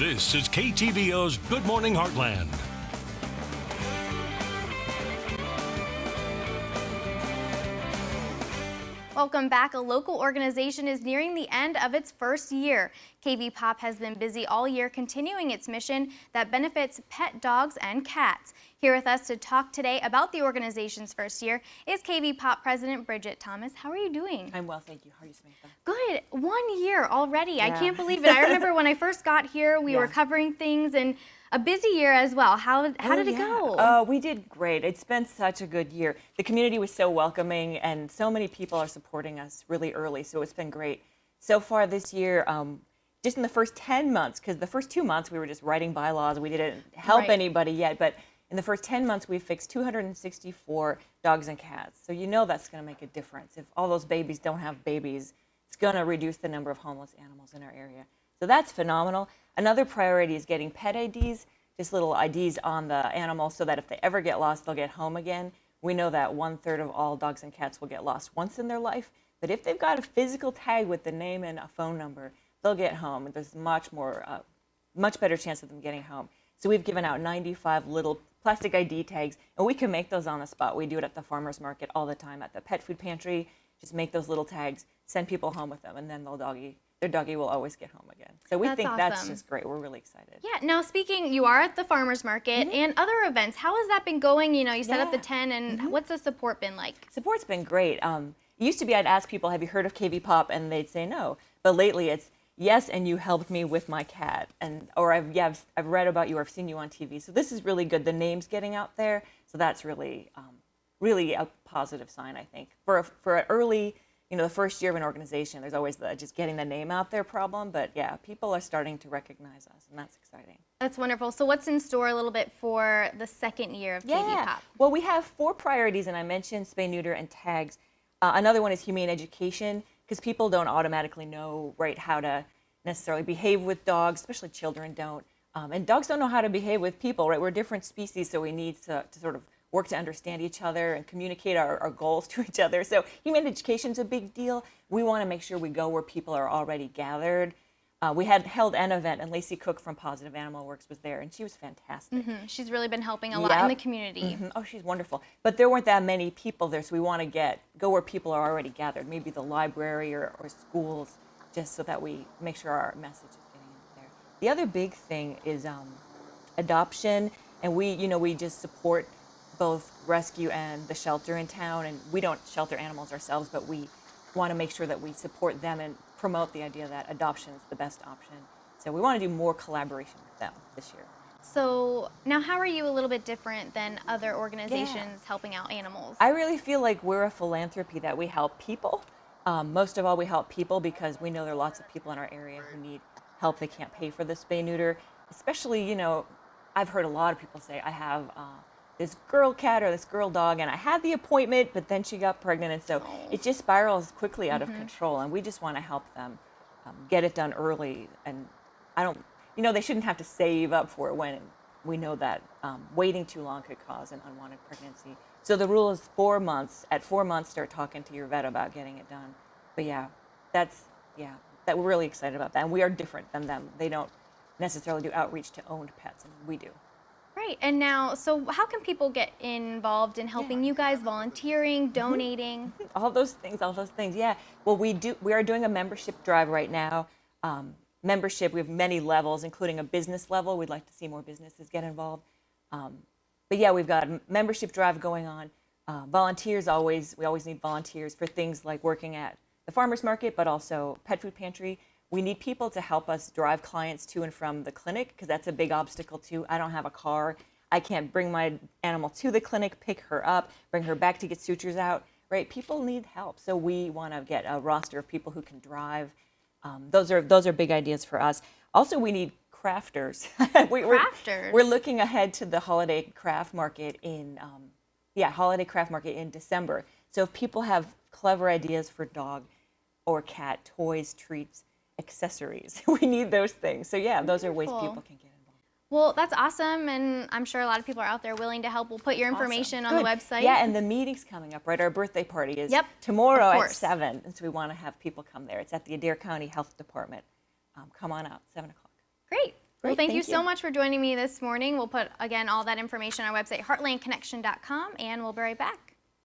This is KTVO's Good Morning Heartland. Welcome back. A local organization is nearing the end of its first year. KV Pop has been busy all year continuing its mission that benefits pet dogs and cats. Here with us to talk today about the organization's first year is KV Pop President Bridget Thomas. How are you doing? I'm well, thank you. How are you, Samantha? Good. 1 year already. Yeah. I can't believe it. I remember when I first got here, we were covering things, and a busy year as well. How did it go? We did great. It's been such a good year. The community was so welcoming, and so many people are supporting us really early, so it's been great. So far this year, just in the first 10 months, because the first 2 months we were just writing bylaws, we didn't help anybody yet, but in the first 10 months, we've fixed 264 dogs and cats. So you know that's going to make a difference. If all those babies don't have babies, it's going to reduce the number of homeless animals in our area. So that's phenomenal. Another priority is getting pet IDs, just little IDs on the animal so that if they ever get lost, they'll get home again. We know that 1/3 of all dogs and cats will get lost once in their life. But if they've got a physical tag with the name and a phone number, they'll get home. There's much better chance of them getting home. So we've given out 95 little plastic ID tags, and we can make those on the spot. We do it at the farmer's market all the time, at the pet food pantry. Just make those little tags, send people home with them, and then their doggy will always get home again. So we think that's just great. We're really excited. Yeah. Now, you are at the farmer's market and other events. How has that been going? You know, you set up the 10, and what's the support been like? Support's been great. It used to be I'd ask people, have you heard of KV Pop? And they'd say no. But lately it's, yes, and you helped me with my cat, or I've read about you, or I've seen you on TV. So this is really good. The name's getting out there, so that's really a positive sign, I think. For an early, the first year of an organization, there's always just getting the name out there problem. But yeah, people are starting to recognize us, and that's exciting. That's wonderful. So what's in store a little bit for the second year of KV Pop? Well, we have 4 priorities, and I mentioned spay, neuter, and tags. Another one is humane education, because people don't automatically know how to necessarily behave with dogs, especially children don't. And dogs don't know how to behave with people, right? We're different species, so we need to sort of work to understand each other and communicate our goals to each other. So humane education is a big deal. We want to make sure we go where people are already gathered. We had held an event, and Lacey Cook from Positive Animal Works was there, and she was fantastic. She's really been helping a lot in the community. Oh, she's wonderful. But there weren't that many people there, so we want to go where people are already gathered, maybe the library or schools, just so that we make sure our message is getting out there. The other big thing is adoption, and we just support both rescue and the shelter in town, and we don't shelter animals ourselves, but we want to make sure that we support them and promote the idea that adoption is the best option. So we want to do more collaboration with them this year. So now how are you a little bit different than other organizations helping out animals? I really feel like we're a philanthropy that we help people. Most of all, we help people because we know there are lots of people in our area who need help. They can't pay for the spay neuter. Especially, I've heard a lot of people say, I have this girl cat or this girl dog, and I had the appointment, but then she got pregnant, and so it just spirals quickly out of control, and we just want to help them get it done early. And they shouldn't have to save up for it when we know that waiting too long could cause an unwanted pregnancy. So the rule is 4 months. At 4 months, start talking to your vet about getting it done. But that we're really excited about that. And we are different than them. They don't necessarily do outreach to owned pets, and we do. Right. And now, so how can people get involved in helping you guys, volunteering, donating? All those things, yeah. Well, we are doing a membership drive right now. Membership, we have many levels, including a business level. We'd like to see more businesses get involved. But yeah, we've got a membership drive going on. Volunteers we always need volunteers for things like working at the farmer's market, but also pet food pantry. We need people to help us drive clients to and from the clinic, because that's a big obstacle too. I don't have a car. I can't bring my animal to the clinic, pick her up, bring her back to get sutures out, right? People need help. So we want to get a roster of people who can drive. Those are big ideas for us. Also, we need crafters. Crafters? We're looking ahead to the holiday craft market in December. So if people have clever ideas for dog or cat toys, treats, accessories, we need those things. So yeah, those are ways people can get involved. Well, that's awesome, and I'm sure a lot of people are out there willing to help. We'll put your information on the website. Yeah, and the meeting's coming up, right? Our birthday party is tomorrow at 7, and so we want to have people come there. It's at the Adair County Health Department. Come on out, 7 o'clock. Great. Well, thank you so much for joining me this morning. We'll put, again, all that information on our website, heartlandconnection.com, and we'll be right back.